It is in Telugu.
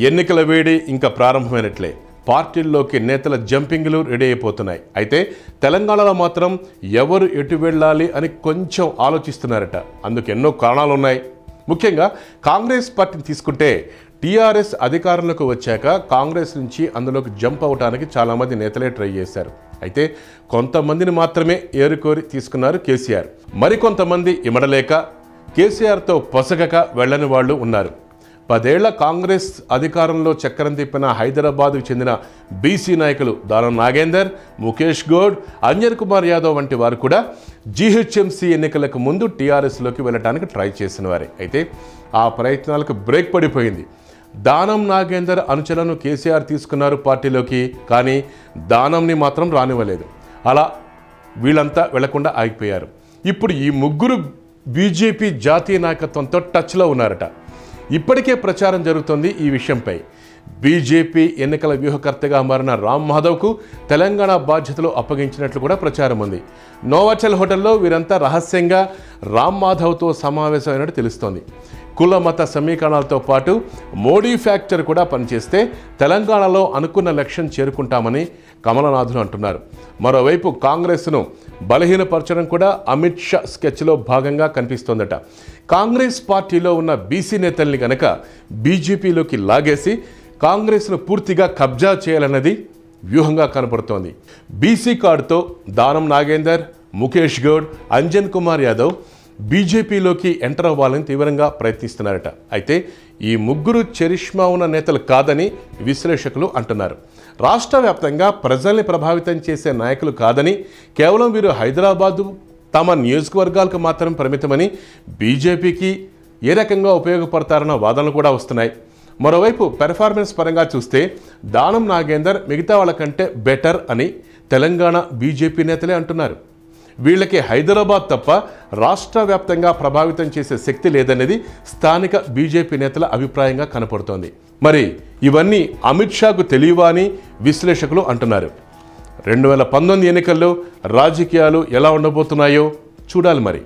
ఎన్నికల వేడి ఇంకా ప్రారంభమైనట్లే పార్టీల్లోకి నేతల జంపింగ్లు రెడీ అయిపోతున్నాయి. అయితే తెలంగాణలో మాత్రం ఎవరు ఎటు వెళ్ళాలి అని కొంచెం ఆలోచిస్తున్నారట. అందుకు ఎన్నో కారణాలు ఉన్నాయి. ముఖ్యంగా కాంగ్రెస్ పార్టీని తీసుకుంటే టీఆర్ఎస్ అధికారంలోకి వచ్చాక కాంగ్రెస్ నుంచి అందులోకి జంప్ అవడానికి చాలామంది నేతలే ట్రై చేశారు. అయితే కొంతమందిని మాత్రమే ఏరుకోరి తీసుకున్నారు కేసీఆర్. మరికొంతమంది ఇమడలేక కేసీఆర్తో పొసగక వెళ్ళని వాళ్ళు ఉన్నారు. 10 ఏళ్ల కాంగ్రెస్ అధికారంలో చక్రం తిప్పిన హైదరాబాద్కు చెందిన బీసీ నాయకులు దానం నాగేందర్, ముఖేష్ గౌడ్, అంజన్ కుమార్ యాదవ్ వంటి వారు కూడా జీహెచ్ఎంసీ ఎన్నికలకు ముందు టీఆర్ఎస్లోకి వెళ్ళడానికి ట్రై చేసిన వారే. అయితే ఆ ప్రయత్నాలకు బ్రేక్ పడిపోయింది. దానం నాగేందర్ అనుచరులను కేసీఆర్ తీసుకున్నారు పార్టీలోకి, కానీ దానంని మాత్రం రానివ్వలేదు. అలా వీళ్ళంతా వెళ్లకుండా ఆగిపోయారు. ఇప్పుడు ఈ ముగ్గురు బీజేపీ జాతీయ నాయకత్వంతో టచ్లో ఉన్నారట. ఇప్పటికే ప్రచారం జరుగుతోంది ఈ విషయంపై. బీజేపీ ఎన్నికల వ్యూహకర్తగా మారిన రామ్ మాధవ్కు తెలంగాణ బాధ్యతలు అప్పగించినట్లు కూడా ప్రచారం ఉంది. నోవాచెల్ హోటల్లో వీరంతా రహస్యంగా రామ్ మాధవ్తో సమావేశమైనట్టు తెలుస్తోంది. కుల మత సమీకరణాలతో పాటు మోడీ ఫ్యాక్టర్ కూడా పనిచేస్తే తెలంగాణలో అనుకున్న లక్ష్యం చేరుకుంటామని కమలనాథులు అంటున్నారు. మరోవైపు కాంగ్రెస్ను బలహీనపరచడం కూడా అమిత్ షా స్కెచ్లో భాగంగా కనిపిస్తోందట. కాంగ్రెస్ పార్టీలో ఉన్న బీసీ నేతల్ని గనక బీజేపీలోకి లాగేసి కాంగ్రెస్ను పూర్తిగా కబ్జా చేయాలన్నది వ్యూహంగా కనపడుతోంది. బీసీ కార్డుతో దానం నాగేందర్, ముఖేష్ గౌడ్, అంజన్ కుమార్ యాదవ్ బీజేపీలోకి ఎంటర్ అవ్వాలని తీవ్రంగా ప్రయత్నిస్తున్నారట. అయితే ఈ ముగ్గురు చరిష్మా ఉన్న నేతలు కాదని విశ్లేషకులు అంటున్నారు. రాష్ట్ర వ్యాప్తంగా ప్రజల్ని ప్రభావితం చేసే నాయకులు కాదని, కేవలం వీరు హైదరాబాదు తమ నియోజకవర్గాలకు మాత్రం పరిమితమని, బీజేపీకి ఏ రకంగా ఉపయోగపడతారన్న వాదనలు కూడా వస్తున్నాయి. మరోవైపు పెర్ఫార్మెన్స్ పరంగా చూస్తే దానం నాగేందర్ మిగతా వాళ్ళకంటే బెటర్ అని తెలంగాణ బీజేపీ నేతలే అంటున్నారు. వీళ్ళకి హైదరాబాద్ తప్ప రాష్ట్ర వ్యాప్తంగా ప్రభావితం చేసే శక్తి లేదనేది స్థానిక బీజేపీ నేతల అభిప్రాయంగా కనపడుతోంది. మరి ఇవన్నీ అమిత్ షాకు తెలియవా అని విశ్లేషకులు అంటున్నారు. 2019 ఎన్నికల్లో రాజకీయాలు ఎలా ఉండబోతున్నాయో చూడాలి మరి.